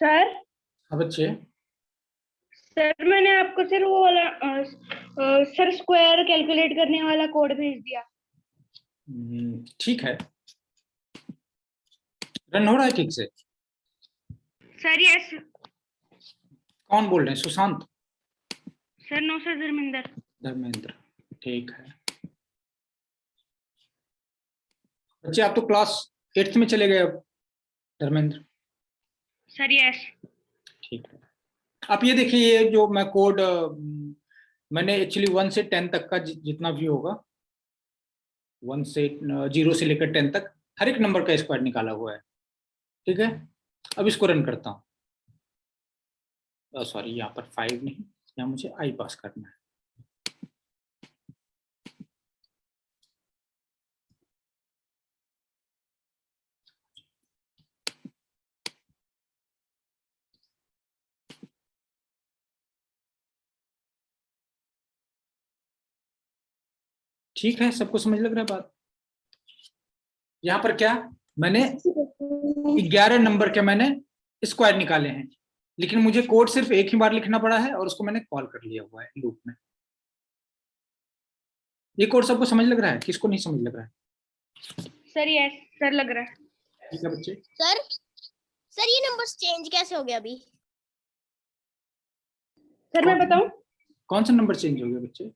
Sir हाँ बच्चे, sir मैंने आपको सिर्फ वो वाला सर स्क्वायर कैलकुलेट करने वाला कोड भेज दिया। ठीक है। रन हो रहा है ठीक से? Sir yes. कौन बोल रहे हैं? Sushant? Sir no sir Dharmendra. Dharmendra, ठीक है। बच्चे आप तो क्लास 8th में चले गए अब, धर्मेंद्र। Sir yes. ठीक है। आप ये देखिए, ये जो मैं कोड मैंने एक्चुअली 1 से 10 तक का जितना भी होगा, 1 से 0 से लेकर 10 तक हर एक नंबर का स्क्वायर निकाला हुआ है। ठीक है, अब इसको रन करता हूँ। सॉरी, यहाँ पर 5 नहीं, यहाँ मुझे आई पास करना है। ठीक है, सबको समझ लग रहा है बात? यहाँ पर क्या, मैंने 11 नंबर के मैंने स्क्वायर निकाले हैं, लेकिन मुझे कोड सिर्फ एक ही बार लिखना पड़ा है और उसको मैंने कॉल कर लिया हुआ है लूप में। ये कोड सबको समझ लग रहा है? किसको नहीं समझ लग रहा है? सर यस सर लग रहा है। ठीक है बच्चे। सर ये नंबर्स चेंज कैसे हो गया अभी? सर मैं बताऊं? कौन सा नंबर चेंज हो गया बच्चे?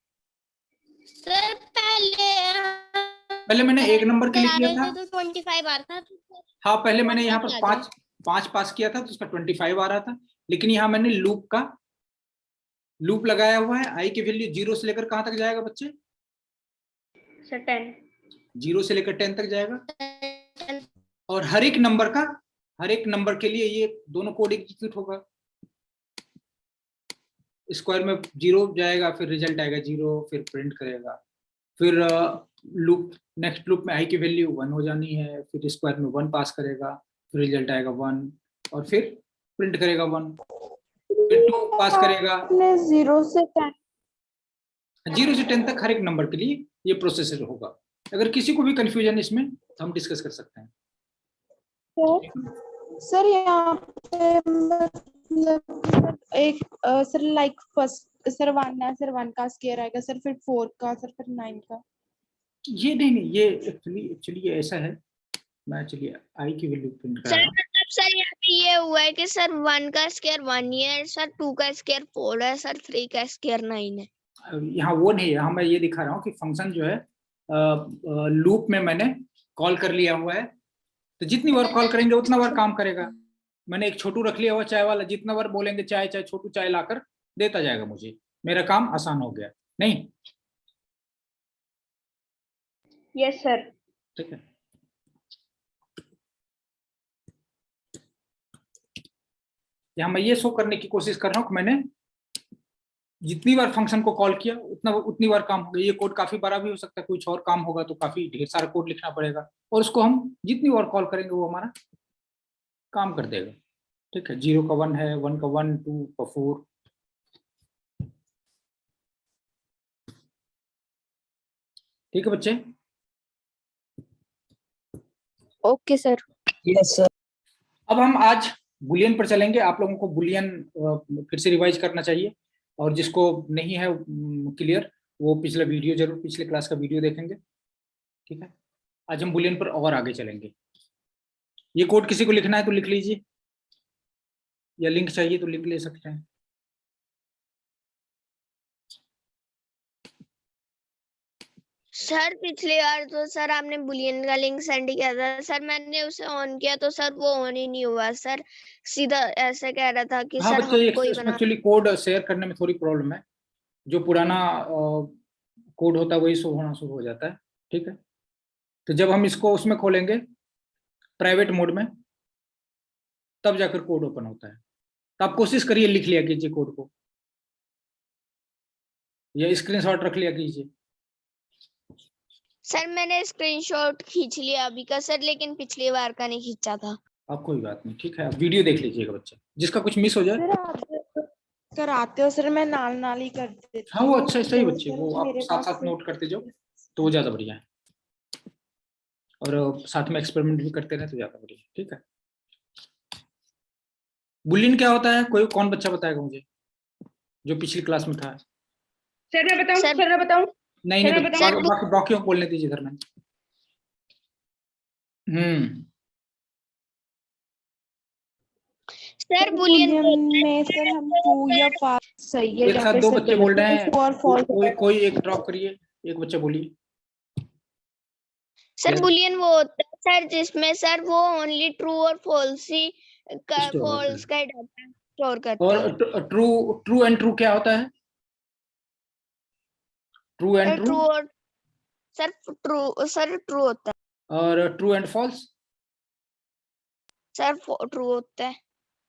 सर पहले मैंने एक नंबर के लिए किया था तो 25 आ रहा था। हाँ, पहले मैंने यहाँ पर पांच पास किया था तो उसका 25 आ रहा था, लेकिन यहाँ मैंने लूप लगाया हुआ है। आई की वैल्यू 0 से लेकर कहां तक जाएगा बच्चे? सर 10। 0 से लेकर 10 तक जाएगा, और हर एक नंबर के लिए ये दोनों कोड एग्जीक्यूट होगा। स्क्वायर में 0 जाएगा, फिर रिजल्ट आएगा 0, फिर प्रिंट करेगा, फिर नेक्स्ट लूप में आई की वैल्यू 1 हो जानी है, फिर स्क्वायर में 1 पास करेगा, फिर रिजल्ट आएगा 1, और फिर प्रिंट करेगा 1, फिर 2 पास करेगा। 0 से 10 तक हर एक नंबर के लिए ये प्रोसेसर होगा। अगर किसी को भी कंफ्यूजन इसमें तो हम डिस्कस कर सकते हैं। सर यहाँ पे मतलब एक सर लाइक फर्स्ट सर 1 का स्क्वायर आएगा सर, फिर 4 का सर, फिर 9 का। ये नहीं, ये एक्चुअली ये ऐसा है। मैं चलिए आई की वैल्यू प्रिंट कर रहा हूं। सर यहाँ पे ये हुआ है कि सर 1 का स्क्वायर 1 ही है, सर 2 का स्क्वायर 4 है, सर 3 का स्क्वायर 9 है। यहाँ वो नहीं है, यहाँ मैं ये दिखा रहा हूँ कि फंक्शन जो है लूप में मैंने कॉल कर लिया हुआ है, तो जितनी बार कॉल करेंगे उतना बार काम करेगा। मैंने एक छोटू रख लिया हुआ चाय वाला, जितना बार बोलेंगे चाय चाय, छोटू चाय लाकर देता जाएगा मुझे। मेरा काम आसान हो गया नहीं? Yes sir. ठीक है, यहाँ मैं ये शो करने की कोशिश कर रहा हूँ कि मैंने जितनी बार फंक्शन को कॉल किया उतनी बार काम हो गया। ये कोड काफी बड़ा भी हो सकता है, कुछ और काम होगा तो काफी ढेर सारा कोड लिखना पड़ेगा, और उसको हम जितनी बार कॉल करेंगे वो हमारा काम कर देगा। ठीक है, 0 का 1 है, 1 का 1, 2 का 4। ठीक है बच्चे? Okay sir. Yes sir. अब हम आज बुलियन पर चलेंगे। आप लोगों को बुलियन फिर से रिवाइज करना चाहिए, और जिसको नहीं है क्लियर वो पिछला वीडियो जरूर, पिछले क्लास का वीडियो देखेंगे। ठीक है, आज हम बुलियन पर और आगे चलेंगे। ये कोड किसी को लिखना है तो लिख लीजिए, या लिंक चाहिए तो लिंक ले सकते हैं। सर पिछली बार तो सर आपने बुलियन का लिंक सेंड किया था सर, मैंने उसे ऑन किया तो सर वो ऑन ही नहीं हुआ सर, सीधा ऐसे कह रहा था कि हाँ सर बच्चे, हमको ही इसमें बना। एक्चुअली कोड शेयर करने में थोड़ी प्रॉब्लम है। जो पुराना कोड होता है वही शो होना शुरू हो जाता है। ठीक है, तो जब हम इसको उसमें खोलेंगे प्राइवेट मोड में, तब जाकर कोड ओपन होता है। तो आप कोशिश करिए लिख लिया कीजिए कोड को, या स्क्रीनशॉट रख लिया कीजिए। सर मैंने स्क्रीनशॉट खींच लिया अभी का सर, लेकिन पिछली बार का नहीं खींचा था। अब कोई बात नहीं, ठीक है, आप वीडियो देख लीजिएगा बच्चे, जिसका कुछ मिस हो जाए। सर आप कराते हो सर, मैं नाल ही कर देती हाँ वो हूँ। अच्छा, सही तो बच्चे, सर वो आप मेरे साथ पास साथ नोट करते जाओ तो वो ज्यादा बढ़िया है, और साथ में एक्सपेरिमेंट भी करते रहे तो ज्यादा बढ़िया। ठीक है, बुलियन क्या होता है? कोई कौन बच्चा बताएगा मुझे जो पिछली क्लास में था? सर मैं बताऊं? सर- सर मैं बताऊं? नहीं सर, नहीं, मैं बताऊं? बाकी बाकियों को बोलने दीजिए घर में। सर बुलियन बुलियन में सर हम ट्रू या फॉल्स सही है एक या साथ फिर दो सर बच्चे गलत बोल रहे है, हैं, ट्रू और फॉल्स कोई कोई एक ड्रॉप करिए, एक बच्चा बोलिए। Sir Yes. बुलियन वो होता है सर जिसमें सर वो ओनली ट्रू और फॉल्स ही Store होता है। फॉल्स का डाटा स्टोर करता है। और ट्रू एंड ट्रू क्या होता है? True and sir true true और सर ट्रू होता है। और true and false? Sir true होता है।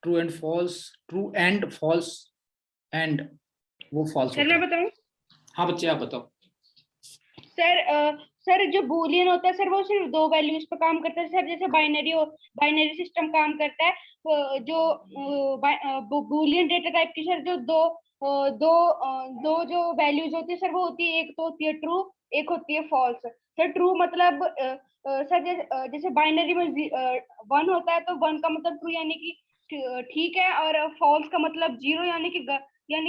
True and false, true and false and वो फॉल्स सर होता मैं है। बताऊं? हाँ बच्चे आप बताओ। सर जो बूलियन होता है सर वो सिर्फ दो वैल्यूज पे काम करता है सर, जैसे बाइनरी सिस्टम काम करता है। जो बूलियन डेटा टाइप की सर जो दो जो वैल्यूज होती है सर वो होती है, एक तो होती है ट्रू, एक होती है फॉल्स। सर ट्रू मतलब सर जैसे बाइनरी में 1 होता है तो 1 का मतलब ट्रू यानी कि ठीक है, और फॉल्स का मतलब 0 यानी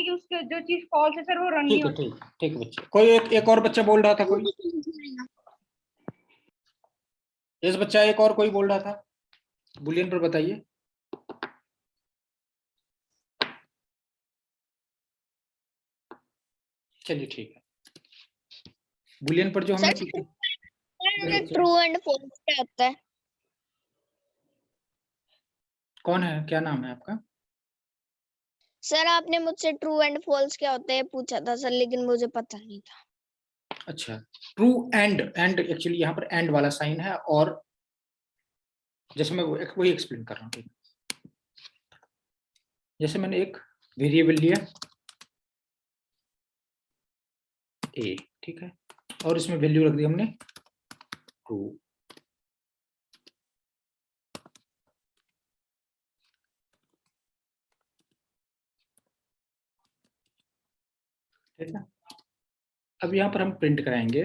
कि उसके जो चीज फॉल्स है सर वो रन नहीं ठीक है होती। ठीक है बच्चे। कोई एक और बच्चा बोल रहा था, कोई इस बच्चा एक और कोई बोल रहा था बुलियन पर, बताइए। चलिए ठीक है, बुलियन पर जो हमने सर ट्रू एंड फॉल्स क्या होता है? कौन है, क्या नाम है आपका? सर आपने मुझसे ट्रू एंड फॉल्स क्या होता है पूछा था सर, लेकिन मुझे पता नहीं था। अच्छा, ट्रू एंड एक्चुअली यहाँ पर एंड वाला साइन है, और जैसे मैं वही एक्सप्लेन कर रहा हूँ। जैसे मैंने एक वेरिएबल लिया ए, ठीक है, और इसमें वैल्यू रख दी हमने ट्रू। ठीक है, अब यहाँ पर हम प्रिंट कराएंगे।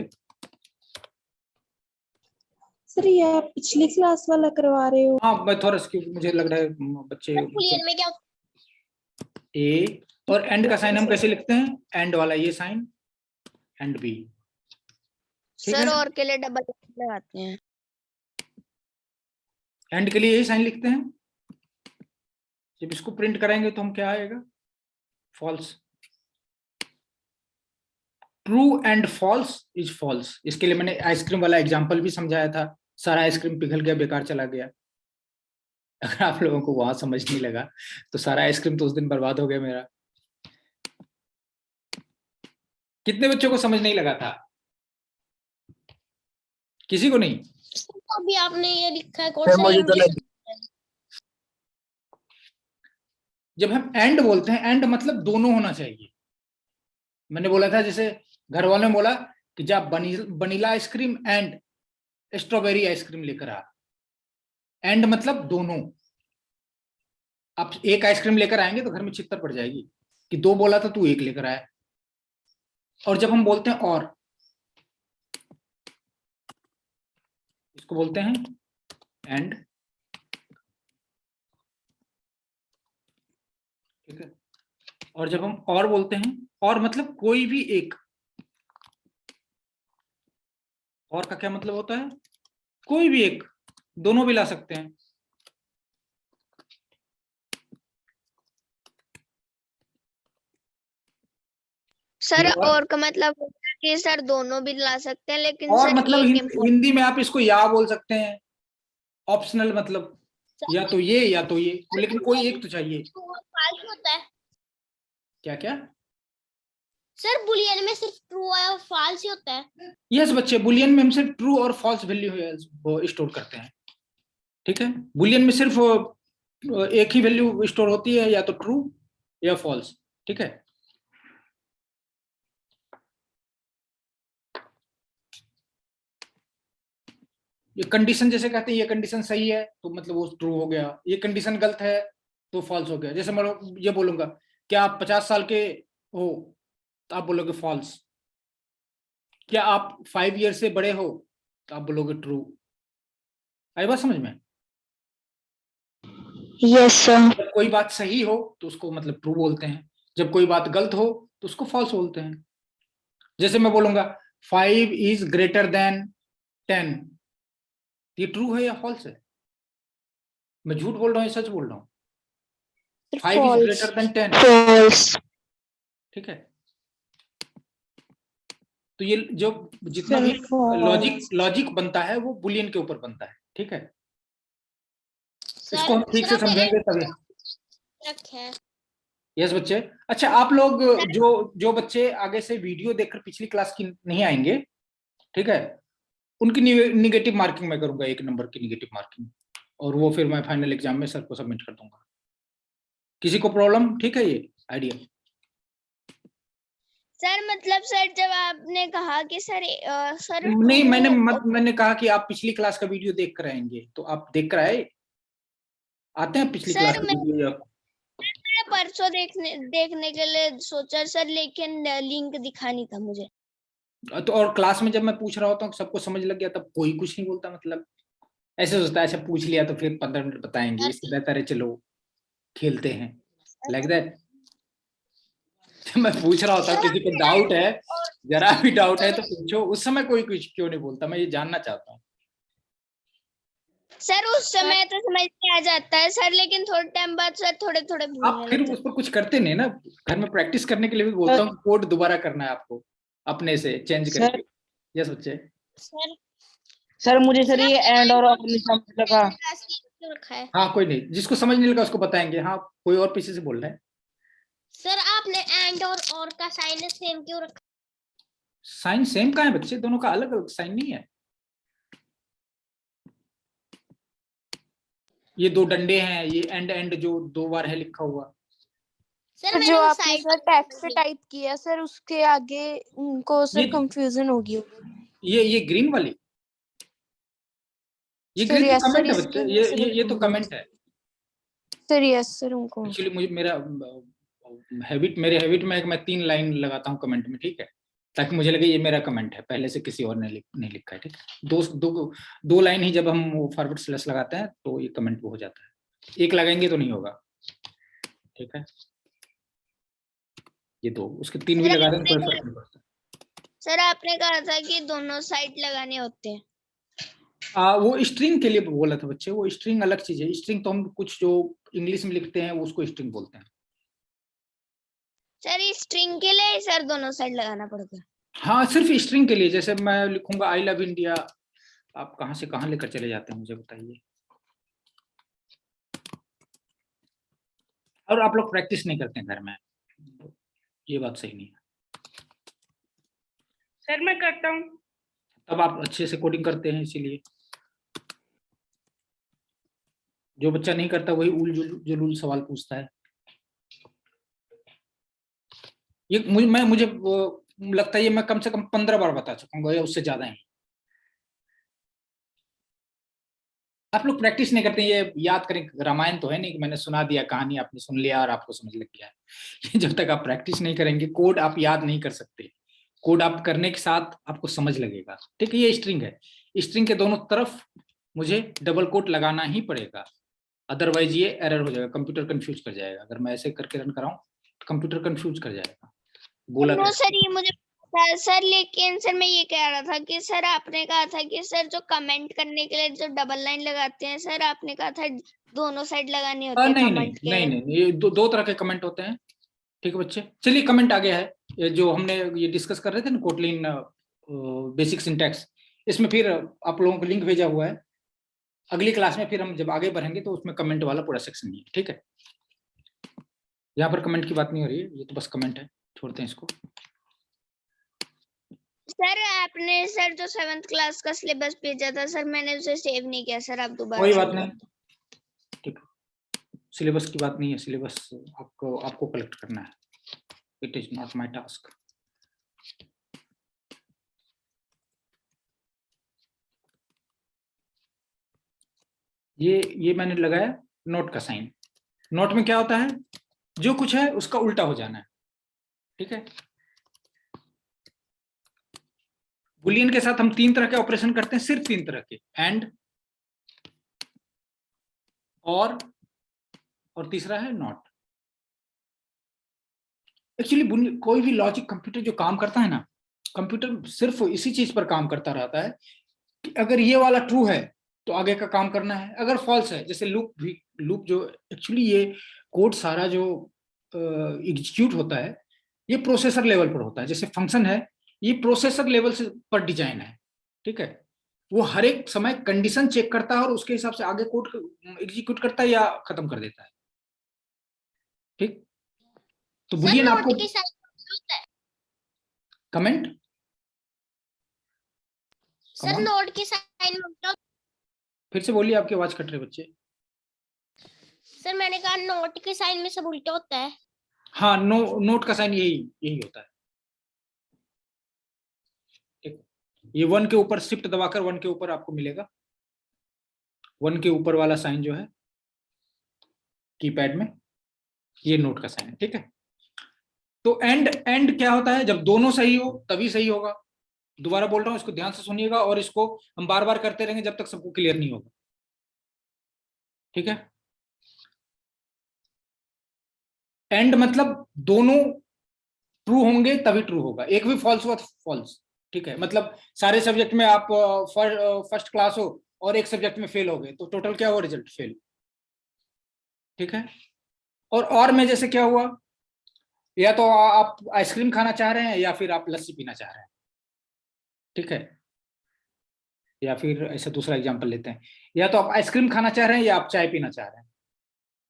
सर ये आप पिछली क्लास वाला करवा रहे हो? हाँ मैं थोड़ा मुझे लग रहा है बच्चे बुलियन में क्या? ए, और एंड का साइन हम कैसे लिखते हैं? एंड वाला ये साइन, एंड बी। ठीक सर है, और के लिए डबल लगाते हैं। एंड के लिए यही साइन लिखते हैं। जब इसको प्रिंट कराएंगे तो हम क्या आएगा? False. True and false is false. इसके लिए मैंने आइसक्रीम वाला एग्जांपल भी समझाया था, सारा आइसक्रीम पिघल गया, बेकार चला गया। अगर आप लोगों को वहां समझ नहीं लगा तो सारा आइसक्रीम तो उस दिन बर्बाद हो गया मेरा। कितने बच्चों को समझ नहीं लगा था? किसी को नहीं? अभी आपने ये लिखा है जब हम एंड बोलते हैं, एंड मतलब दोनों होना चाहिए। मैंने बोला था, जैसे घर वालों ने बोला कि जा vanilla ice cream and strawberry ice cream लेकर आ। एंड मतलब दोनों। आप एक आइसक्रीम लेकर आएंगे तो घर में चित्तर पड़ जाएगी कि दो बोला था तू एक लेकर आया। और जब हम बोलते हैं और, इसको बोलते हैं एंड। ठीक है, और जब हम और बोलते हैं, और मतलब कोई भी एक। और का क्या मतलब होता है? कोई भी एक, दोनों भी ला सकते हैं। सर और का मतलब होता है कि सर दोनों भी ला सकते हैं, लेकिन और सर मतलब एक हिंदी में आप इसको या बोल सकते हैं, ऑप्शनल मतलब, या तो ये या तो ये, लेकिन कोई एक तो चाहिए। फॉल्स होता है। क्या क्या? सर बुलियन में सिर्फ ट्रू और फॉल्स ही होता है। यस बच्चे, बुलियन में हम सिर्फ ट्रू और फॉल्स वैल्यू स्टोर करते हैं। ठीक है, बुलियन में सिर्फ एक ही वैल्यू स्टोर होती है, या तो ट्रू या फॉल्स। ठीक है, ये कंडीशन जैसे कहते हैं, ये कंडीशन सही है तो मतलब वो ट्रू हो गया, ये कंडीशन गलत है तो फॉल्स हो गया। जैसे मैं ये बोलूंगा क्या आप 50 साल के हो, तो आप बोलोगे फॉल्स। क्या आप 5 ईयर से बड़े हो, तो आप बोलोगे ट्रू। आई बात समझ में? Yes sir. जब कोई बात सही हो तो उसको मतलब ट्रू बोलते हैं, जब कोई बात गलत हो तो उसको फॉल्स बोलते हैं। जैसे मैं बोलूंगा 5 इज ग्रेटर देन 10, ये ट्रू है या फॉल्स है? मैं झूठ बोल रहा हूँ या सच बोल रहा हूँ? 5 इज ग्रेटर देन 10, फॉल्स। ठीक है। तो ये जो जितना सर भी लॉजिक false। लॉजिक बनता है वो बुलियन के ऊपर बनता है, ठीक है। सर इसको हम ठीक से आपने समझेंगे तभी। रखा है। यस बच्चे। अच्छा, आप लोग जो जो बच्चे आगे से वीडियो देखकर पिछली क्लास की नहीं आएंगे, ठीक है, उनकी निगेटिव मार्किंग मैं करूंगा, 1 नंबर की निगेटिव मार्किंग, और वो फिर मैं फाइनल एग्जाम में सर को सबमिट कर दूंगा। किसी को प्रॉब्लम? ठीक है ये आइडिया? सर मतलब सर जब आपने कहा कि सर सर नहीं, वो मैंने कहा कि आप पिछली क्लास का वीडियो देख कर आएंगे, तो आप देख कर आए? आते हैं पिछली क्लास सर का वीडियो? मैं परसों देखने के लिए सोचा सर, लेकिन लिंक दिखा नहीं था मुझे। तो और क्लास में जब मैं पूछ रहा होता हूँ सबको समझ लग गया तब कोई कुछ नहीं बोलता, मतलब ऐसे सोचता है, ऐसे पूछ लिया तो फिर 15 मिनट बताएंगे, इससे बेहतर है चलो खेलते हैं, लाइक दैट। मैं पूछ रहा होता हूँ किसी को डाउट है, जरा भी डाउट है तो पूछो, उस समय कोई कुछ क्यों नहीं बोलता, मैं ये जानना चाहता हूँ। सर उस समय तो समझ में आ जाता है सर, लेकिन थोड़े टाइम बाद सर थोड़े थोड़े आप भूलने फिर लग उस जाते पर कुछ करते नहीं ना, घर में प्रैक्टिस करने के लिए भी बोलता हूँ, कोड दोबारा करना है आपको अपने से चेंज करके। यस बच्चे। सर। सर मुझे सर ये एंड और नहीं समझ लगा। क्यों रखा है हाँ कोई नहीं, जिसको समझ नहीं लगा उसको बताएंगे। हाँ कोई और पीछे से बोल रहे हैं? सर आपने एंड और का साइन सेम क्यों रखा? साइन सेम कहाँ है बच्चे, दोनों का अलग अलग साइन नहीं है। ये 2 डंडे हैं, ये एंड एंड जो 2 बार है लिखा हुआ। सर जो आपने सर टेक्स्ट पे टाइप किया सर उसके आगे उनको सर ये कंफ्यूजन होगी। ये ग्रीन वाली, ये सर ग्रीन तो यस सर कमेंट है इसके बच्चे, लिए सर ये तो कमेंट है। सर यस सर उनको एक्चुअली मुझे मेरा मेरे हैबिट में मैं 3 लाइन लगाता हूँ कमेंट में, ठीक है, ताकि मुझे लगे ये मेरा कमेंट है, पहले से किसी और ने नहीं लिखा है, ठीक है। दो लाइन ही जब हम फॉरवर्ड स्लैश लगाते हैं तो ये कमेंट हो जाता है, एक लगाएंगे तो नहीं होगा, ठीक है। ये 2, उसके 3 भी लगा दें कोई फर्क नहीं पड़ता। सर आपने कहा था कि दोनों साइड लगाने होते हैं। वो स्ट्रिंग के लिए बोला था बच्चे, वो स्ट्रिंग अलग चीज है। स्ट्रिंग तो हम कुछ जो इंग्लिश में लिखते हैं उसको स्ट्रिंग बोलते हैं। सर इस स्ट्रिंग के लिए सर दोनों साइड लगाना पड़ता है? हाँ सिर्फ स्ट्रिंग के लिए, जैसे मैं लिखूंगा आई लव इंडिया, आप कहाँ से कहाँ लेकर चले जाते हैं मुझे बताइए। और आप लोग प्रैक्टिस नहीं करते हैं घर में, ये बात सही नहीं है। सर मैं करता हूँ। तब आप अच्छे से कोडिंग करते हैं, इसीलिए जो बच्चा नहीं करता वही उल जुलूल सवाल पूछता है। ये मुझे लगता है ये मैं कम से कम 15 बार बता चुका हूँ या उससे ज्यादा ही। आप लोग प्रैक्टिस नहीं करते, ये याद करें, रामायण तो है नहीं कि मैंने सुना दिया कहानी आपने सुन लिया और आपको समझ लग गया। जब तक आप प्रैक्टिस नहीं करेंगे कोड आप याद नहीं कर सकते, कोड आप करने के साथ आपको समझ लगेगा, ठीक है। ये स्ट्रिंग है, स्ट्रिंग के दोनों तरफ मुझे डबल कोट लगाना ही पड़ेगा, अदरवाइज ये एरर हो जाएगा, कंप्यूटर कंफ्यूज कर जाएगा। अगर मैं ऐसे करके रन कराऊं तो कंप्यूटर कंफ्यूज कर जाएगा। बोला नो सर ये मुझे पता है सर, लेकिन सर मैं ये कह रहा था कि सर आपने कहा था कि सर जो कमेंट करने के लिए जो डबल लाइन लगाते हैं सर, आपने कहा था दोनों साइड लगानी होती है नहीं नहीं कमेंट के। नहीं नहीं, ये दो तरह के कमेंट होते हैं, ठीक है बच्चे। चलिए कमेंट आ गया है, ये जो हमने ये डिस्कस कर रहे थे ना कोटलिन बेसिक सिंटैक्स, इसमें फिर आप लोगों को लिंक भेजा हुआ है। अगली क्लास में फिर हम जब आगे बढ़ेंगे तो उसमें कमेंट वाला पूरा सेक्शन नहीं है, ठीक है। यहाँ पर कमेंट की बात नहीं हो रही है, ये तो बस कमेंट है, छोड़ते हैं इसको। सर आपने सर जो 7th क्लास का सिलेबस भेजा था सर, मैंने उसे सेव नहीं किया सर, आप दोबारा कोई सेव बात नहीं, ठीक है, सिलेबस की बात नहीं है, सिलेबस आपको कलेक्ट करना है, it is not my task. ये मैंने लगाया नोट का साइन। नोट में क्या होता है, जो कुछ है उसका उल्टा हो जाना है, ठीक है। बुलियन के साथ हम 3 तरह के ऑपरेशन करते हैं, सिर्फ 3 तरह के, एंड, और और तीसरा है नॉट। एक्चुअली कोई भी लॉजिक कंप्यूटर जो काम करता है ना, कंप्यूटर सिर्फ इसी चीज पर काम करता रहता है कि अगर ये वाला ट्रू है तो आगे का काम करना है, अगर फॉल्स है, जैसे लूप जो एक्चुअली ये कोड सारा जो एग्जीक्यूट होता है ये प्रोसेसर लेवल पर होता है। जैसे फंक्शन है ये प्रोसेसर लेवल से पर डिजाइन है, ठीक है। वो हर एक समय कंडीशन चेक करता है और उसके हिसाब से आगे कोड एग्जीक्यूट करता है या खत्म कर देता है, ठीक। तो बुलियन आपको कमेंट सर नोट की साइन उल्टा, फिर से बोलिए, आपकी आवाज कट रही है बच्चे। सर मैंने कहा नोट के साइन में सब उल्टा होता है। हाँ, नोट का साइन यही होता है, ठीक। ये 1 के ऊपर शिफ्ट दबाकर 1 के ऊपर आपको मिलेगा, 1 के ऊपर वाला साइन जो है कीपैड में, ये नोट का साइन है, ठीक है। तो एंड क्या होता है, जब दोनों सही हो तभी सही होगा। दोबारा बोल रहा हूं, इसको ध्यान से सुनिएगा और इसको हम बार बार करते रहेंगे जब तक सबको क्लियर नहीं होगा, ठीक है। एंड मतलब दोनों ट्रू होंगे तभी ट्रू होगा, एक भी फॉल्स हुआ तो फॉल्स, ठीक है। मतलब सारे सब्जेक्ट में आप फर्स्ट क्लास हो और एक सब्जेक्ट में फेल हो गए तो टोटल क्या हुआ, रिजल्ट फेल, ठीक है। और में जैसे क्या हुआ, या तो आप आइसक्रीम खाना चाह रहे हैं या फिर आप लस्सी पीना चाह रहे हैं, ठीक है। या फिर ऐसा दूसरा एग्जांपल लेते हैं, या तो आप आइसक्रीम खाना चाह रहे हैं या आप चाय पीना चाह रहे हैं।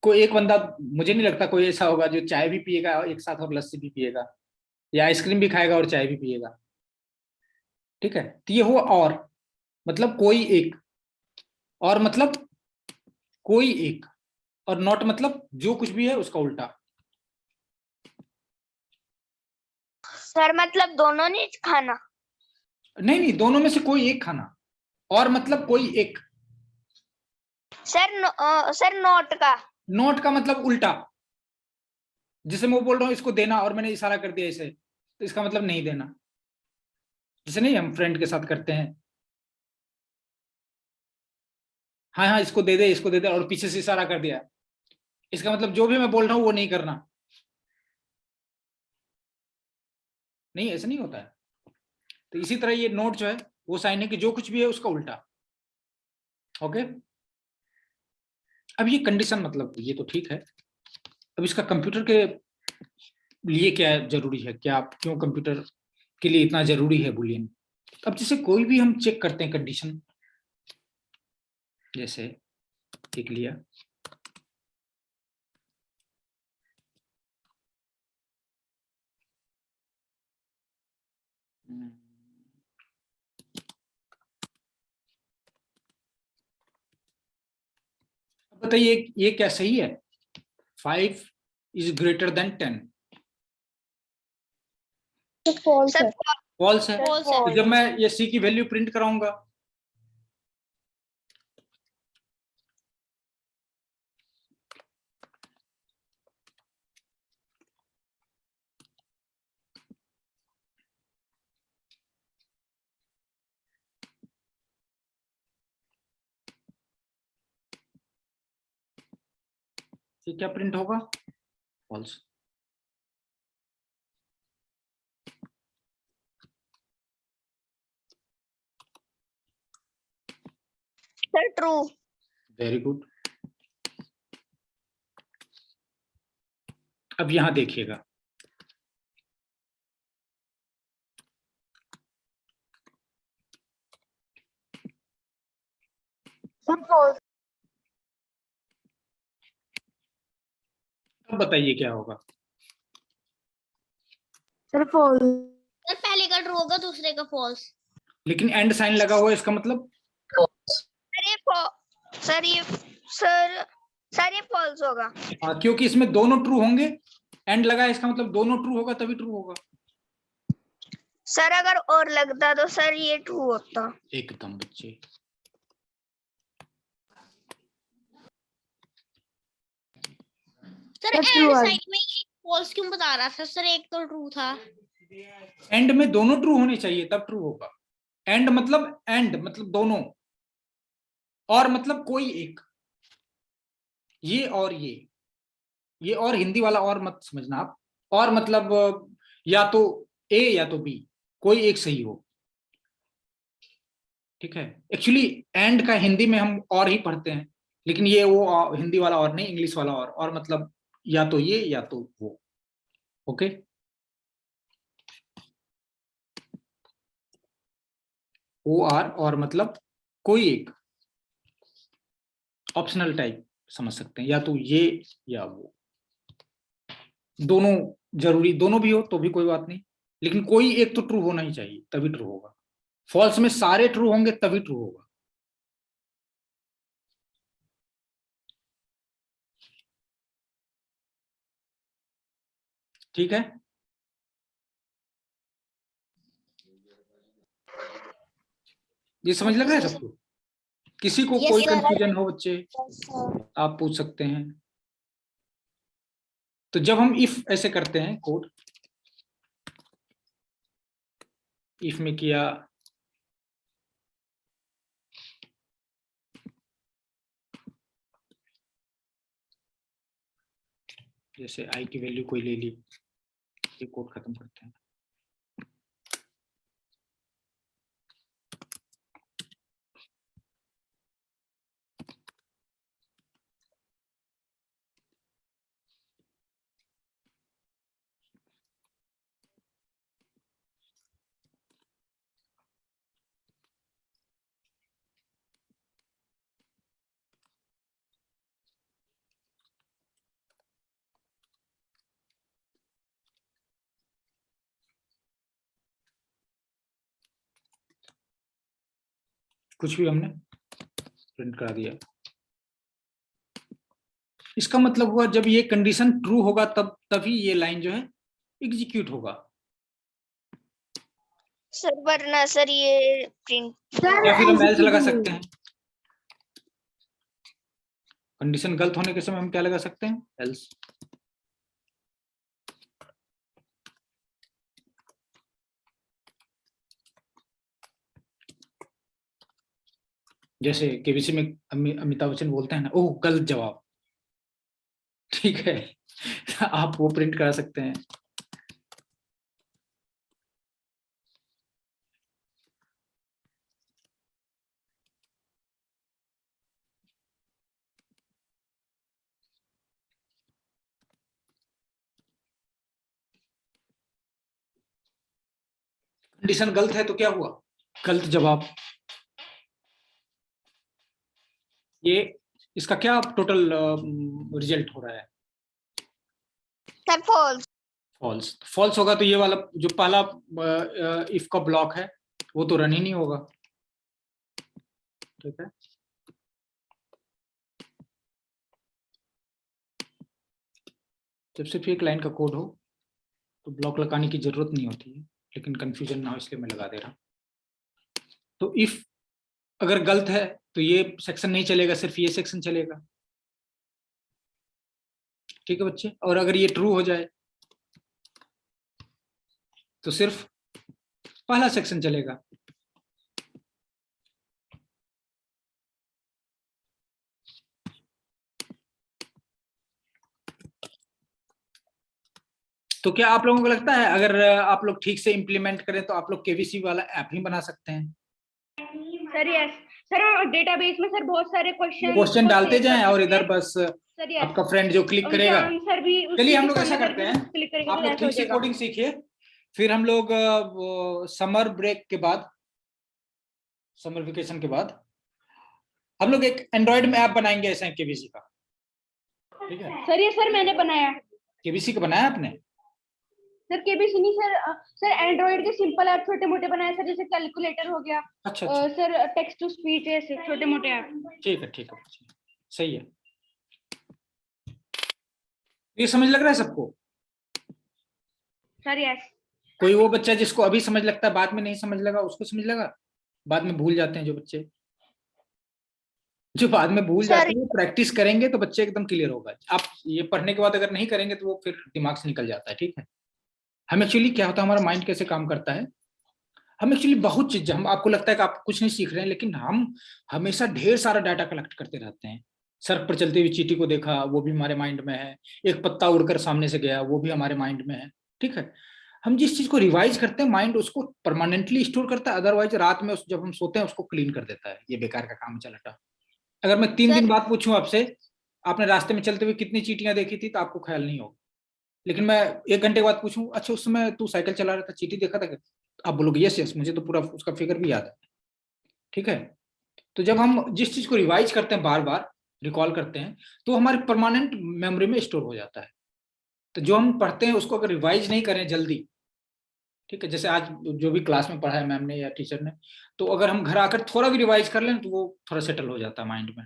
कोई एक बंदा, मुझे नहीं लगता कोई ऐसा होगा जो चाय भी पिएगा एक साथ और लस्सी भी पिएगा, या आइसक्रीम भी खाएगा और चाय भी पिएगा, ठीक है। तो ये हुआ और मतलब कोई एक, और मतलब कोई एक, और नॉट मतलब जो कुछ भी है उसका उल्टा। सर मतलब दोनों नहीं खाना? नहीं, दोनों में से कोई एक खाना, और मतलब कोई एक। सर नोट का मतलब उल्टा। जैसे मैं बोल रहा हूँ इसको देना और मैंने इशारा कर दिया इसे, तो इसका मतलब नहीं देना। जैसे नहीं हम फ्रेंड के साथ करते हैं, हाँ इसको दे दे और पीछे से इशारा कर दिया, इसका मतलब जो भी मैं बोल रहा हूँ वो नहीं करना। नहीं, ऐसा नहीं होता है। तो इसी तरह ये नोट जो है वो साइन है कि जो कुछ भी है उसका उल्टा, ओके। अब ये कंडीशन मतलब ये तो ठीक है, अब इसका कंप्यूटर के लिए क्या जरूरी है, क्या क्यों कंप्यूटर के लिए इतना जरूरी है बुलियन। अब जैसे कोई भी हम चेक करते हैं कंडीशन, जैसे देख लिया बताइए ये क्या सही है, 5 इज ग्रेटर देन 10? फॉल्स है। फॉल्स है। False है। तो जब मैं ये सी की वैल्यू प्रिंट कराऊंगा, ये क्या प्रिंट होगा, false. Sir true. Very good. अब यहां देखिएगा, अब बताइए क्या होगा। Sir false. सर पहले का ट्रू होगा, दूसरे का फॉल्स। लेकिन एंड साइन लगा हुआ है, इसका मतलब सर ये फॉल्स होगा। क्योंकि इसमें दोनों ट्रू होंगे, एंड लगा है इसका मतलब दोनों ट्रू होगा तभी ट्रू होगा। सर अगर और लगता तो सर ये ट्रू होता। एकदम बच्चे, सर एंड साइन में एक फॉल्स क्यों बता रहा था सर, एक तो ट्रू था। एंड में दोनों ट्रू होने चाहिए तब ट्रू होगा। एंड मतलब दोनों, और मतलब कोई एक, ये और ये, ये और हिंदी वाला और मत समझना आप, और मतलब या तो ए या तो बी, कोई एक सही हो, ठीक है। एक्चुअली एंड का हिंदी में हम और ही पढ़ते हैं, लेकिन ये वो हिंदी वाला और नहीं, इंग्लिश वाला और मतलब या तो ये या तो वो। ओके, ओ आर और मतलब कोई एक, ऑप्शनल टाइप समझ सकते हैं, या तो ये या वो, दोनों जरूरी, दोनों भी हो तो भी कोई बात नहीं, लेकिन कोई एक तो ट्रू होना ही चाहिए, तभी ट्रू होगा। फॉल्स में सारे ट्रू होंगे तभी ट्रू होगा। ठीक है, ये समझ लग रहा है सबको? किसी को Yes, कोई sir. कंफ्यूजन हो बच्चे, आप पूछ सकते हैं। तो जब हम इफ ऐसे करते हैं कोड, इफ में किया जैसे आई की वैल्यू कोई ले ली, ये कोड खत्म करते हैं। कुछ भी हमने प्रिंट करा दिया, इसका मतलब हुआ जब ये कंडीशन ट्रू होगा तब तभी ये लाइन जो है एग्जीक्यूट होगा। सर वरना सर ये प्रिंट या फिर हम एल्स लगा सकते हैं, कंडीशन गलत होने के समय हम क्या लगा सकते हैं, एल्स। जैसे केबीसी में अमिताभ बच्चन बोलते हैं ना, ओह गलत जवाब, ठीक है, आप वो प्रिंट करा सकते हैं। कंडीशन गलत है तो क्या हुआ, गलत जवाब। ये इसका क्या टोटल रिजल्ट हो रहा है, सर फॉल्स। फॉल्स। फॉल्स होगा तो ये वाला जो पहला इफ का ब्लॉक है वो तो रन ही नहीं होगा, ठीक है। जब सिर्फ एक लाइन का कोड हो तो ब्लॉक लगाने की जरूरत नहीं होती है, लेकिन कंफ्यूजन ना हो इसलिए मैं लगा दे रहा हूं। तो इफ अगर गलत है तो ये सेक्शन नहीं चलेगा, सिर्फ ये सेक्शन चलेगा, ठीक है बच्चे। और अगर ये ट्रू हो जाए तो सिर्फ पहला सेक्शन चलेगा। तो क्या आप लोगों को लगता है अगर आप लोग ठीक से इंप्लीमेंट करें तो आप लोग केवीसी वाला ऐप ही बना सकते हैं? सर यस सर, डेटाबेस में सर बहुत सारे क्वेश्चन डालते जाएं और इधर बस सर यस आपका फ्रेंड जो क्लिक करेगा। आंसर भी चलिए हम लोग ऐसा करते हैं, क्लिक करेंगे आप तो लोग ऐसा हो ठीक से जाएगा। कोडिंग सीखिए, फिर हम लोग समर ब्रेक के बाद, समर वेकेशन के बाद हम लोग एक एंड्रॉइड में ऐप बनाएंगे ऐसा केबीसी का, ठीक है। सर ये सर मैंने बनाया, केबीसी का बनाया आपने? सर केबीसी नहीं सर, सर एंड्रॉइड के सिंपल ऐप छोटे मोटे बनाए सर, जैसे कैलकुलेटर हो गया, अच्छा अच्छा, सर टेक्स्ट टू स्पीच ऐसे छोटे मोटे ऐप। ठीक है, सही है। ये समझ लग रहा है सबको? Sir yes. कोई वो बच्चा जिसको अभी समझ लगता है बाद में नहीं समझ लगा, उसको समझ लगा? बाद में भूल जाते हैं जो बच्चे, जो बाद में भूल जाते हैं, प्रैक्टिस करेंगे तो बच्चे एकदम क्लियर होगा। आप ये पढ़ने के बाद अगर नहीं करेंगे तो वो फिर दिमाग से निकल जाता है, ठीक है। हम एक्चुअली क्या होता है, हमारा माइंड कैसे काम करता है, हम एक्चुअली बहुत चीजें, हम आपको लगता है कि आप कुछ नहीं सीख रहे हैं, लेकिन हम हमेशा ढेर सारा डाटा कलेक्ट करते रहते हैं, सड़क पर चलती हुई चींटी को देखा, वो भी हमारे माइंड में है। एक पत्ता उड़कर सामने से गया, वो भी हमारे माइंड में है। ठीक है, हम जिस चीज को रिवाइज करते हैं माइंड उसको परमानेंटली स्टोर करता है, अदरवाइज रात में जब हम सोते हैं उसको क्लीन कर देता है। ये बेकार का काम चलाता। अगर मैं 3 दिन बाद पूछूं आपसे, आपने रास्ते में चलते हुए कितनी चींटियां देखी थी, तो आपको ख्याल नहीं होगा। लेकिन मैं 1 घंटे बाद पूछूं, अच्छा उस समय तू साइकिल चला रहा था, चींटी देखा था क्या? आप बोलोगे यस यस, मुझे तो पूरा उसका फिगर भी याद है। ठीक है, तो जब हम जिस चीज को रिवाइज करते हैं, बार बार रिकॉल करते हैं, तो हमारे परमानेंट मेमोरी में स्टोर हो जाता है। तो जो हम पढ़ते हैं उसको अगर रिवाइज नहीं करें जल्दी, ठीक है, जैसे आज जो भी क्लास में पढ़ा है मैम ने या टीचर ने, तो अगर हम घर आकर थोड़ा भी रिवाइज कर लें तो वो थोड़ा सेटल हो जाता है माइंड में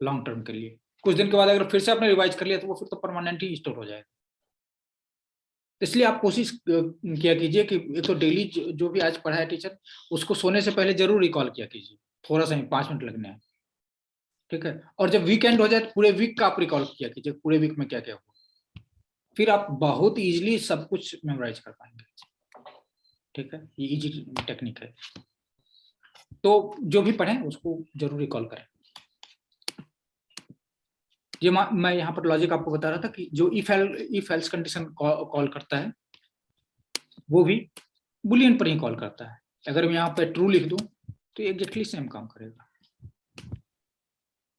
लॉन्ग टर्म के लिए। कुछ दिन के बाद अगर फिर से आपने रिवाइज कर लिया तो वो फिर तो परमानेंट ही स्टोर हो जाएगा। इसलिए आप कोशिश किया कीजिए कि एक तो डेली जो भी आज पढ़ा है टीचर, उसको सोने से पहले जरूर रिकॉल किया कीजिए, थोड़ा सा ही 5 मिनट लगने हैं। ठीक है, और जब वीकेंड हो जाए तो पूरे वीक का आप रिकॉल किया कीजिए, पूरे वीक में क्या क्या हुआ, फिर आप बहुत इजीली सब कुछ मेमोराइज कर पाएंगे। ठीक है, ये इजी टेक्निक है। तो जो भी पढ़ें उसको जरूर रिकॉल करें। ये मैं यहाँ पर लॉजिक आपको बता रहा था कि जो इफ एल्स कंडीशन कॉल करता है वो भी बुलियन पर ही कॉल करता है। अगर मैं यहाँ पे ट्रू लिख दूं तो एग्जैक्टली सेम काम करेगा।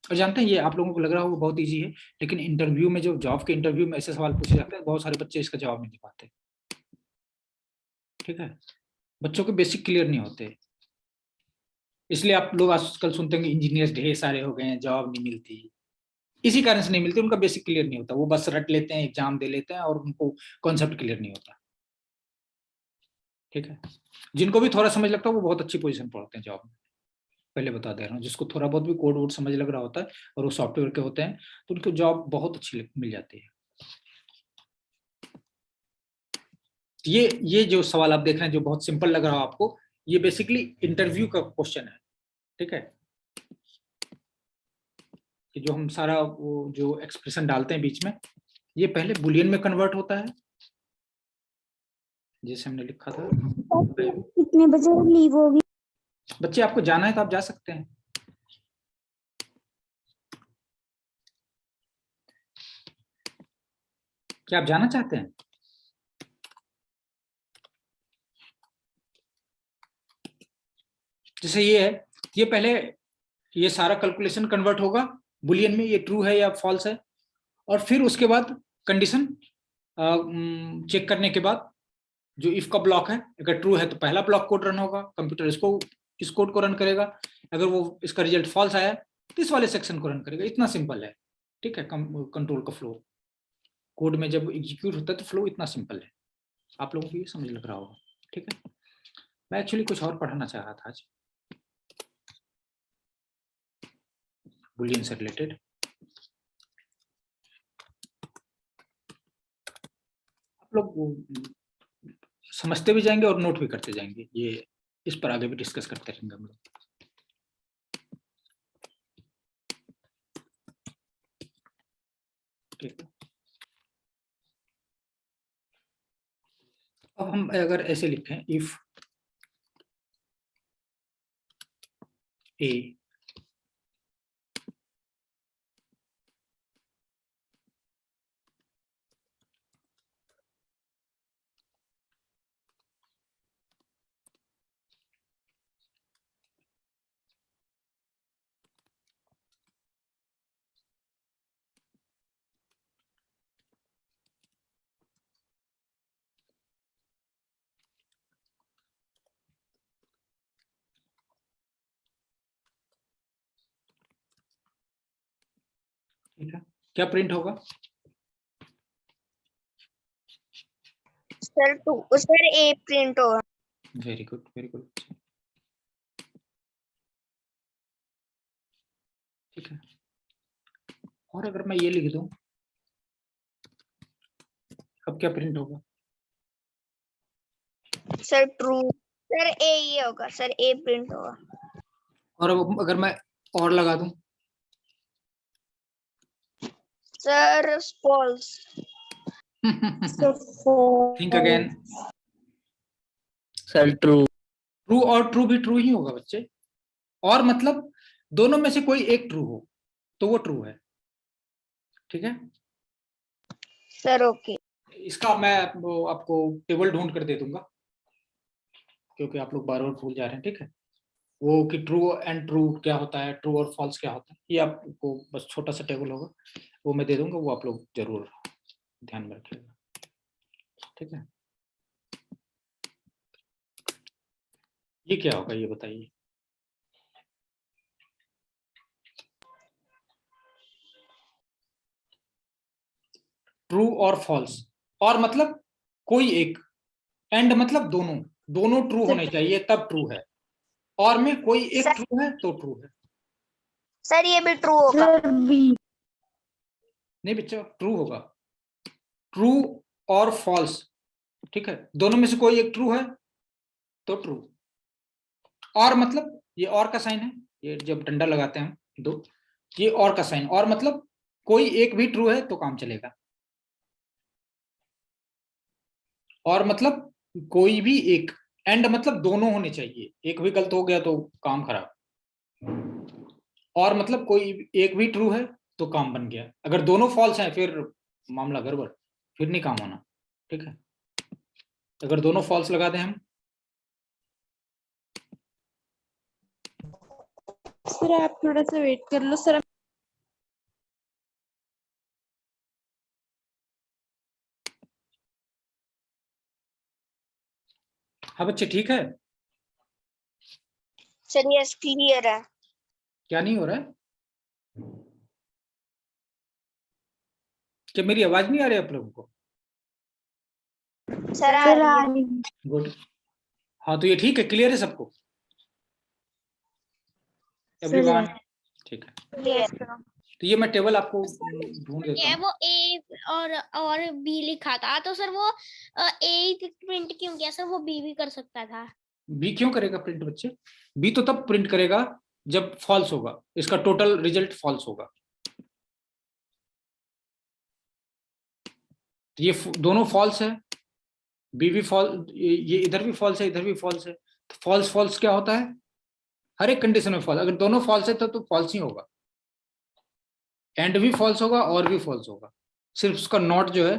और जानते हैं, ये आप लोगों को लग रहा होगा बहुत इजी है, लेकिन इंटरव्यू में, जो जॉब के इंटरव्यू में ऐसे सवाल पूछे जाते हैं, बहुत सारे बच्चे इसका जवाब नहीं दे पाते। ठीक है, बच्चों के बेसिक क्लियर नहीं होते। इसलिए आप लोग आजकल सुनते हैं इंजीनियर्स ढेर सारे हो गए हैं, जॉब नहीं मिलती। इसी कारण से नहीं मिलती, उनका बेसिक क्लियर नहीं होता। वो बस रट लेते हैं, एग्जाम दे लेते हैं और उनको कॉन्सेप्ट क्लियर नहीं होता। ठीक है, जिनको भी थोड़ा समझ लगता है वो बहुत अच्छी पोजीशन पर होते हैं जॉब में, पहले बता दे रहा हूँ। जिसको थोड़ा बहुत भी कोड वोड समझ लग रहा होता है और वो सॉफ्टवेयर के होते हैं, तो उनको जॉब बहुत अच्छी मिल जाती है। ये जो सवाल आप देख रहे हैं, जो बहुत सिंपल लग रहा हो आपको, ये बेसिकली इंटरव्यू का क्वेश्चन है। ठीक है, कि जो हम सारा वो जो एक्सप्रेशन डालते हैं बीच में, ये पहले बुलियन में कन्वर्ट होता है, जैसे हमने लिखा था। कितने बजे लीव होगी? बच्चे आपको जाना है तो आप जा सकते हैं। क्या आप जाना चाहते हैं? जैसे ये है, ये पहले ये सारा कैलकुलेशन कन्वर्ट होगा बुलियन में, ये ट्रू है या फॉल्स है, और फिर उसके बाद कंडीशन चेक करने के बाद जो इफ का ब्लॉक है, अगर ट्रू है तो पहला ब्लॉक कोड रन होगा, कंप्यूटर इस कोड को रन करेगा। अगर वो इसका रिजल्ट फॉल्स आया तो इस वाले सेक्शन को रन करेगा। इतना सिंपल है। ठीक है, कंट्रोल का फ्लो कोड में जब एग्जीक्यूट होता है तो फ्लो इतना सिंपल है। आप लोगों को ये समझ लग रहा होगा। ठीक है, मैं एक्चुअली कुछ और पढ़ाना चाह रहा था आज, बुलियन से रिलेटेड। आप लोग समझते भी जाएंगे और नोट भी करते जाएंगे। ये इस पर आगे भी डिस्कस करते रहेंगे हम लोग। ठीक है, अब हम अगर ऐसे लिखें, इफ ए ठीक है, क्या प्रिंट होगा? सर ए प्रिंट होगा। Very good, very good. ठीक है, और अगर मैं ये लिख दूं, अब क्या प्रिंट होगा? Sir true. सर ए ये होगा, सर ए प्रिंट होगा। और अब अगर मैं और लगा दूं, sir false. Think again. Sir true. True और ट्रू भी ट्रू ही होगा बच्चे, और मतलब दोनों में से कोई एक ट्रू हो। तो वो ट्रू है। ठीक है सर ओके। इसका मैं वो आपको टेबल ढूंढ कर दे दूंगा, क्योंकि आप लोग बार बार भूल जा रहे हैं। ठीक है, वो कि ट्रू एंड ट्रू क्या होता है, ट्रू और फॉल्स क्या होता है, ये आपको बस छोटा सा टेबल होगा, वो मैं दे दूंगा, वो आप लोग जरूर ध्यान में रखिएगा। ठीक है, ये क्या होगा ये बताइए। ट्रू और फॉल्स, और मतलब कोई एक, एंड मतलब दोनों, दोनों ट्रू होने चाहिए तब ट्रू है, और में कोई एक ट्रू है तो ट्रू है। सर ये भी ट्रू होगा। Sir B. नहीं बच्चा, ट्रू होगा, ट्रू और फॉल्स। ठीक है, दोनों में से कोई एक ट्रू है तो ट्रू। और मतलब ये और का साइन है, ये जब डंडा लगाते हैं हम दो, ये और का साइन, और मतलब कोई एक भी ट्रू है तो काम चलेगा, और मतलब कोई भी एक, एंड मतलब दोनों होने चाहिए, एक भी गलत हो गया तो काम खराब, और मतलब कोई एक भी ट्रू है तो काम बन गया, अगर दोनों फॉल्स हैं फिर मामला गड़बड़, फिर नहीं काम होना। ठीक है, अगर दोनों फॉल्स लगा दें हम, सर आप थोड़ा सा वेट कर लो सर। हाँ बच्चे ठीक है, सर यस क्लियर है। क्या नहीं हो रहा है, क्या मेरी आवाज नहीं आ रही आप लोगों को? सर आ सर रही आ है। रही। गुड, हाँ तो ये ठीक है, क्लियर है सबको, एवरीवन? ठीक है, क्लियर। तो ये मैं टेबल आपको ढूंढ देता ये हूँ। वो ए और बी लिखा था, तो सर वो ए प्रिंट क्यों किया सर? वो बी भी कर सकता था। बी क्यों करेगा प्रिंट बच्चे? बी तो तब प्रिंट करेगा जब फॉल्स होगा, इसका टोटल रिजल्ट फॉल्स होगा। ये दोनों फॉल्स है, बी भी फॉल्स, ये इधर भी फॉल्स है, इधर भी फॉल्स है, तो फॉल्स फॉल्स क्या होता है, हर एक कंडीशन में फॉल्स, अगर दोनों फॉल्स है तो फॉल्स ही होगा, एंड भी फॉल्स होगा और भी फॉल्स होगा, सिर्फ उसका नॉट जो है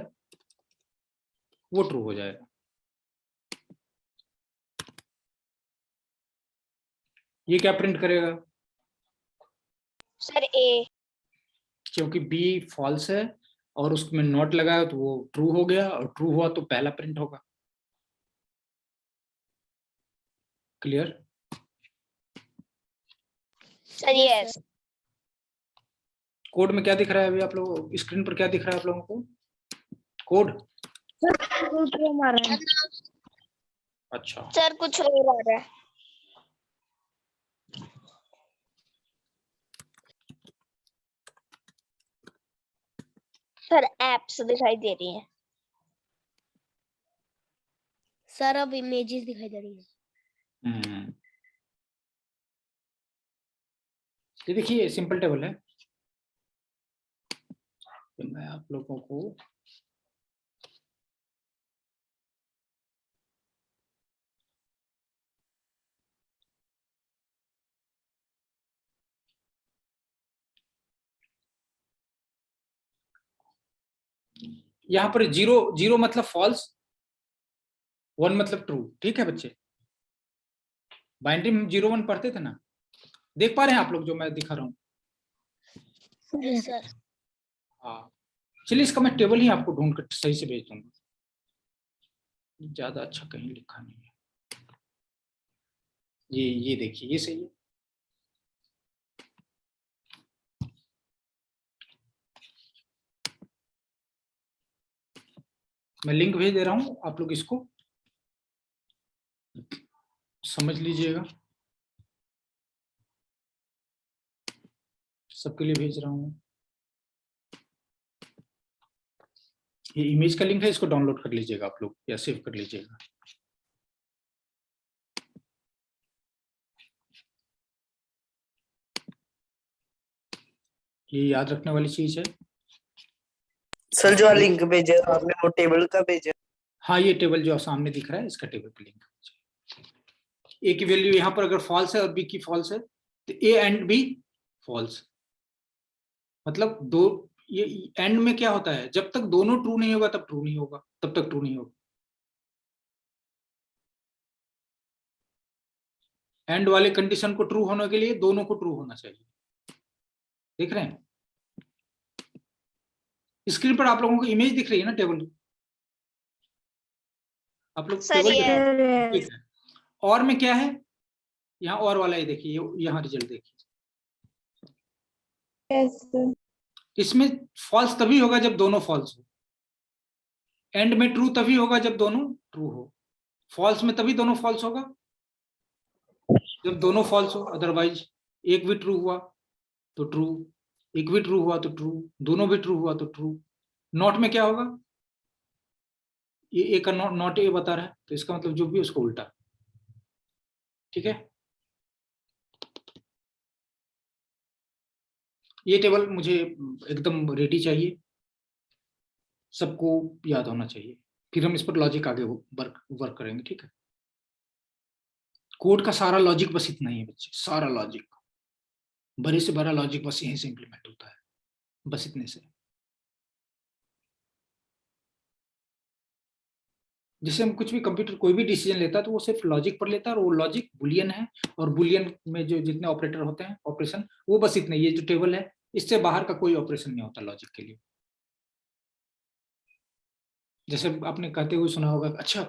वो ट्रू हो जाएगा। ये क्या प्रिंट करेगा? सर ए। क्योंकि बी फॉल्स है और उसमें नॉट लगाया तो वो ट्रू हो गया, और ट्रू हुआ तो पहला प्रिंट होगा। क्लियर? Sir yes. कोड में क्या दिख रहा है अभी आप लोगों को, स्क्रीन पर क्या दिख रहा है आप लोगों को कोड? अच्छा, सर कुछ और आ रहा है। सर एप्स दिखाई दे रही हैं। सर अब इमेजेस दिखाई दे रही है। ये देखिए सिंपल टेबल है, तो मैं आप लोगों को यहाँ पर जीरो, जीरो मतलब फॉल्स, वन मतलब ट्रू। ठीक है बच्चे, बाइनरी में 0 1 पढ़ते थे ना, देख पा रहे हैं आप लोग जो मैं दिखा रहा हूँ? Yes sir. हाँ, चलिए इसका मैं टेबल ही आपको ढूंढ कर सही से भेज दूंगा, ज्यादा अच्छा कहीं लिखा नहीं है। ये देखिए, ये सही है। मैं लिंक भेज दे रहा हूँ, आप लोग इसको समझ लीजिएगा, सबके लिए भेज रहा हूँ। ये इमेज का लिंक है, इसको डाउनलोड कर लीजिएगा आप लोग या सेव कर लीजिएगा। ये याद रखने वाली चीज है। सर जो लिंक भेजा आपने वो टेबल का भेजा? हाँ, ये टेबल जो सामने दिख रहा है इसका टेबल का लिंक। ए की वैल्यू यहाँ पर अगर फॉल्स है और बी की फॉल्स है तो ए एंड बी फॉल्स, मतलब दो, ये एंड में क्या होता है, जब तक दोनों ट्रू नहीं होगा तब ट्रू नहीं होगा, तब तक ट्रू नहीं होगा। एंड वाले कंडीशन को ट्रू होने के लिए दोनों को ट्रू होना चाहिए। देख रहे हैं स्क्रीन पर आप लोगों को इमेज दिख रही है ना टेबल, आप लोग सर टेबल ये ठीक है। और में क्या है, यहाँ और वाला ये देखिए, यहाँ रिजल्ट देखिए, yes sir. इसमें फॉल्स तभी होगा जब दोनों फॉल्स हो, एंड में ट्रू तभी होगा जब दोनों ट्रू हो, फॉल्स में तभी दोनों फॉल्स होगा जब दोनों फॉल्स हो, अदरवाइज एक भी ट्रू हुआ तो ट्रू, एक भी ट्रू हुआ तो ट्रू, दोनों भी ट्रू हुआ तो ट्रू। नॉट में क्या होगा, ये ए का नॉट ए बता रहा है तो इसका मतलब जो भी उसको उल्टा, ठीक है। ये टेबल मुझे एकदम रेडी चाहिए, सबको याद होना चाहिए, फिर हम इस पर लॉजिक आगे वर्क करेंगे, ठीक है। कोड का सारा लॉजिक बस इतना ही है बच्चे, सारा लॉजिक, बड़े से बड़ा लॉजिक बस यहीं से इंप्लीमेंट होता है, बस इतने से। जैसे हम कुछ भी कंप्यूटर कोई भी डिसीजन लेता है तो वो सिर्फ लॉजिक पर लेता है, और वो लॉजिक बुलियन है, और बुलियन में जो जितने ऑपरेटर होते हैं ऑपरेशन, वो बस इतने, ये जो टेबल है इससे बाहर का कोई ऑपरेशन नहीं होता लॉजिक के लिए। जैसे आपने कहते हुए सुना होगा, अच्छा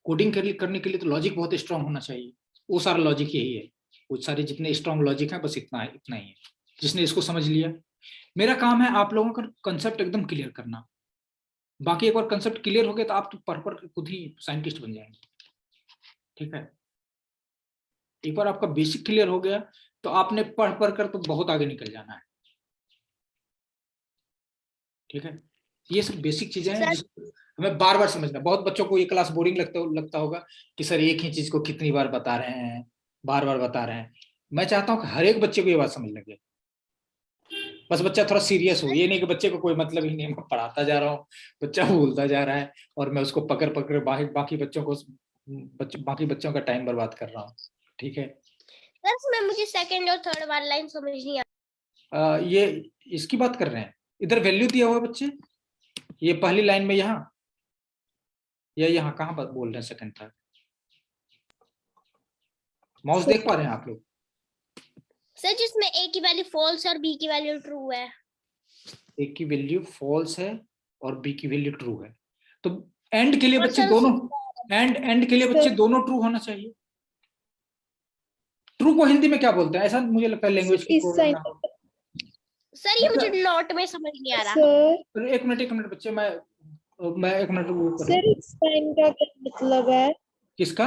कोडिंग करने के लिए तो लॉजिक बहुत स्ट्रांग होना चाहिए, वो सारा लॉजिक यही है, वो सारे जितने स्ट्रांग लॉजिक है बस इतना ही है। जिसने इसको समझ लिया, मेरा काम है आप लोगों का कंसेप्ट एकदम क्लियर करना, बाकी एक बार कंसेप्ट क्लियर हो गया तो आप तो पढ़ खुद ही साइंटिस्ट बन जाएंगे, ठीक है। एक बार आपका बेसिक क्लियर हो गया तो आपने पढ़ कर तो बहुत आगे निकल जाना है, ठीक है। ये सब बेसिक चीजें हैं जिसको हमें बार बार समझना। बहुत बच्चों को ये क्लास बोरिंग लगता होगा कि सर एक ही चीज को कितनी बार बता रहे हैं, बार बार बता रहे हैं। मैं चाहता हूँ कि हर एक बच्चे को ये बात समझ लगे, बस बच्चा थोड़ा सीरियस हो, ये नहीं कि बच्चे को कोई मतलब ही नहीं, मैं पढ़ाता जा रहा हूँ बच्चा भूलता जा रहा है और मैं उसको पकड़ बाकी बच्चों का टाइम बर्बाद कर रहा हूँ, ठीक है। सर इसमें मुझे सेकंड और थर्ड वाला लाइन समझ नहीं आ ये इसकी बात कर रहे हैं, इधर वैल्यू दिया हुआ बच्चे, ये पहली लाइन में यहाँ या यहाँ कहाँ बात बोल रहे हैं, सेकंड थर्ड माउस देख पा रहे हैं आप लोग? सर जिसमें ए की वैल्यू फॉल्स और बी की वैल्यू ट्रू है। ए की वैल्यू फॉल्स है और बी की वैल्यू ट्रू है, तो एंड के लिए और बच्चे सर दोनों, एंड के लिए बच्चे दोनों ट्रू होना चाहिए। ट्रू को हिंदी में क्या बोलते हैं, ऐसा मुझे लगता है लैंग्वेज की प्रॉब्लम ना हो। सर ये मुझे नॉट में समझ नहीं आ रहा। सर एक मिनट बच्चे, मैं एक मिनट वो कर सर इस साइन का क्या मतलब है? किसका,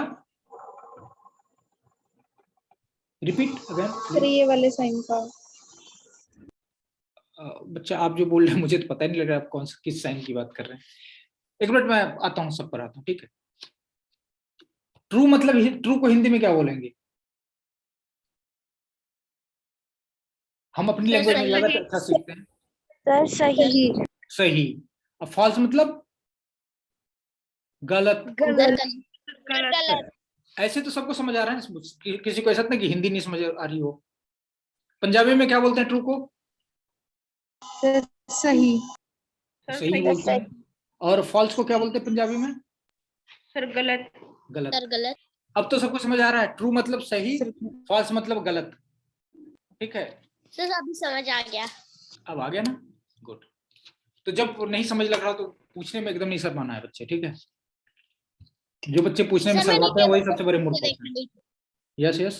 रिपीट अगेन सर ये वाले साइन का। बच्चा आप जो बोल रहे हैं मुझे तो पता ही नहीं लग रहा आप किस साइन की बात कर रहे हैं। एक मिनट मैं आता हूँ, सब पर आता हूँ, ठीक है। ट्रू मतलब, ट्रू को हिंदी में क्या बोलेंगे? हम अपनी लैंग्वेज में ज्यादा अच्छा सीखते हैं। सर सही। सही। अब फॉल्स मतलब गलत। गलत। ऐसे तो सबको समझ आ रहा है, किसी को ऐसा नहीं कि हिंदी नहीं समझ आ रही हो। पंजाबी में क्या बोलते हैं ट्रू को? सर सही। सही बोलते हैं। और फॉल्स को क्या बोलते हैं पंजाबी में? सर गलत। गलत। अब तो सबको समझ आ रहा है, ट्रू मतलब सही, फॉल्स मतलब गलत, ठीक है। सर अभी समझ आ गया। अब आ गया ना, गुड। तो जब नहीं समझ लग रहा तो पूछने में एकदम नहीं शर्माना है बच्चे, ठीक है। जो बच्चे पूछने में शर्माते हैं वही सबसे बड़े मूर्ख होते हैं। यस यस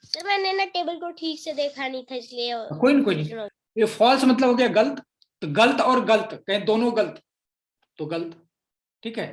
सर मैंने ना टेबल को ठीक से देखा नहीं था इसलिए। कोई नहीं। ये फॉल्स मतलब हो गया गलत, तो गलत और गलत कहें दोनों गलत तो गलत, ठीक है।